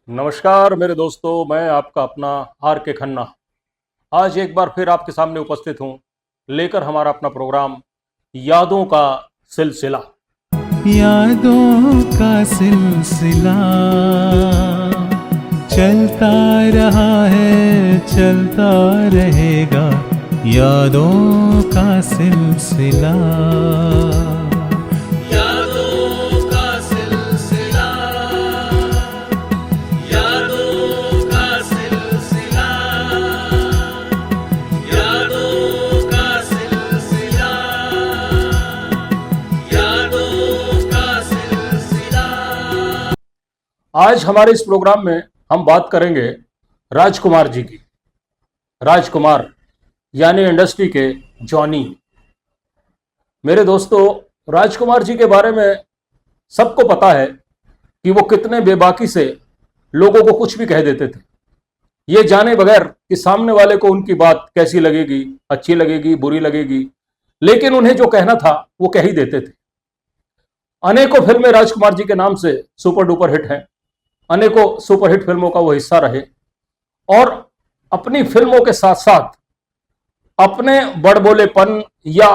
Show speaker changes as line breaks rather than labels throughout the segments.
नमस्कार मेरे दोस्तों, मैं आपका अपना आर के खन्ना आज एक बार फिर आपके सामने उपस्थित हूं लेकर हमारा अपना प्रोग्राम यादों का सिलसिला।
यादों का सिलसिला चलता रहा है, चलता रहेगा। यादों का सिलसिला, यादों का सिलसिला, यादों का सिलसिला, यादों का सिलसिला, यादों का सिलसिला।
आज हमारे इस प्रोग्राम में हम बात करेंगे राजकुमार जी की। राजकुमार यानी इंडस्ट्री के जॉनी। मेरे दोस्तों, राजकुमार जी के बारे में सबको पता है कि वो कितने बेबाकी से लोगों को कुछ भी कह देते थे, ये जाने बगैर कि सामने वाले को उनकी बात कैसी लगेगी, अच्छी लगेगी, बुरी लगेगी, लेकिन उन्हें जो कहना था वो कह ही देते थे। अनेकों फिल्में राजकुमार जी के नाम से सुपर डुपर हिट हैं, अनेकों सुपरहिट फिल्मों का वो हिस्सा रहे और अपनी फिल्मों के साथ साथ अपने बड़बोलेपन या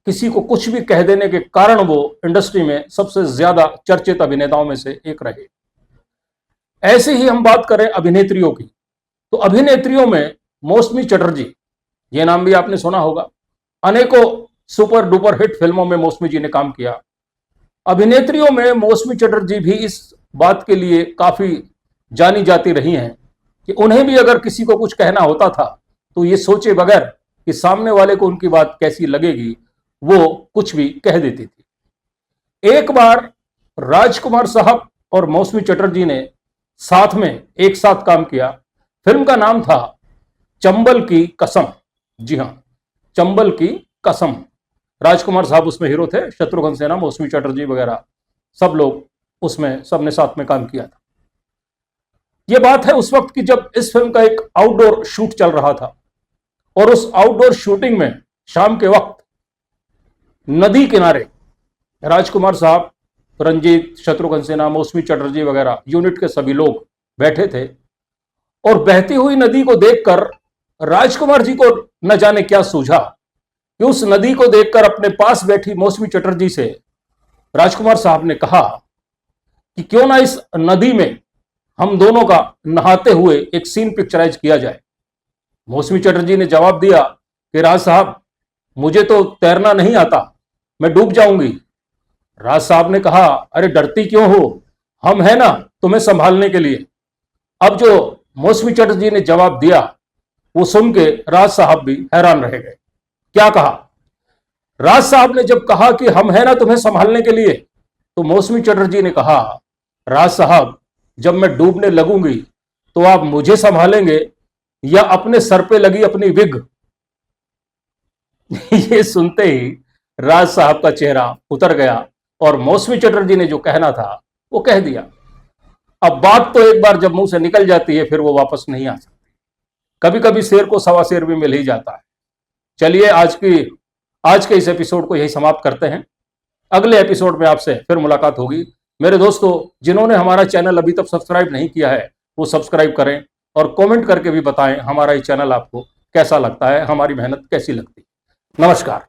किसी को कुछ भी कह देने के कारण वो इंडस्ट्री में सबसे ज्यादा चर्चित अभिनेताओं में से एक रहे। ऐसे ही हम बात करें अभिनेत्रियों की, तो अभिनेत्रियों में मौसमी चटर्जी, ये नाम भी आपने सुना होगा। अनेकों सुपर डुपर हिट फिल्मों में मौसमी जी ने काम किया। अभिनेत्रियों में मौसमी चटर्जी भी इस बात के लिए काफी जानी जाती रही हैं कि उन्हें भी अगर किसी को कुछ कहना होता था तो ये सोचे बगैर कि सामने वाले को उनकी बात कैसी लगेगी, वो कुछ भी कह देती थी। एक बार राजकुमार साहब और मौसमी चटर्जी ने साथ में एक साथ काम किया। फिल्म का नाम था चंबल की कसम। जी हां, चंबल की कसम। राजकुमार साहब उसमें हीरो थे, शत्रुघ्न सिन्हा, मौसमी चटर्जी वगैरह सब लोग उसमें, सबने साथ में काम किया था। यह बात है उस वक्त की जब इस फिल्म का एक आउटडोर शूट चल रहा था और उस आउटडोर शूटिंग में शाम के वक्त नदी किनारे राजकुमार साहब, रंजीत, शत्रुघ्न सिन्हा, मौसमी चटर्जी वगैरह यूनिट के सभी लोग बैठे थे और बहती हुई नदी को देखकर राजकुमार जी को न जाने क्या सूझा कि उस नदी को देखकर अपने पास बैठी मौसमी चटर्जी से राजकुमार साहब ने कहा कि क्यों ना इस नदी में हम दोनों का नहाते हुए एक सीन पिक्चराइज किया जाए। मौसमी चटर्जी ने जवाब दिया कि राज साहब, मुझे तो तैरना नहीं आता, मैं डूब जाऊंगी। राज साहब ने कहा, अरे डरती क्यों हो, हम हैं ना तुम्हें संभालने के लिए। अब जो मौसमी चटर्जी ने जवाब दिया वो सुन के राज साहब भी हैरान रह गए। क्या कहा? राज साहब ने जब कहा कि हम हैं ना तुम्हें संभालने के लिए, तो मौसमी चटर्जी ने कहा, राज साहब, जब मैं डूबने लगूंगी तो आप मुझे संभालेंगे या अपने सर पे लगी अपनी विग? ये सुनते ही राज साहब का चेहरा उतर गया और मौसमी चटर्जी ने जो कहना था वो कह दिया। अब बात तो एक बार जब मुंह से निकल जाती है फिर वो वापस नहीं आ सकती। कभी कभी शेर को सवा शेर भी मिल ही जाता है। चलिए आज के इस एपिसोड को यही समाप्त करते हैं। अगले एपिसोड में आपसे फिर मुलाकात होगी। मेरे दोस्तों, जिन्होंने हमारा चैनल अभी तक सब्सक्राइब नहीं किया है वो सब्सक्राइब करें और कमेंट करके भी बताएं हमारा ये चैनल आपको कैसा लगता है, हमारी मेहनत कैसी लगती है। नमस्कार।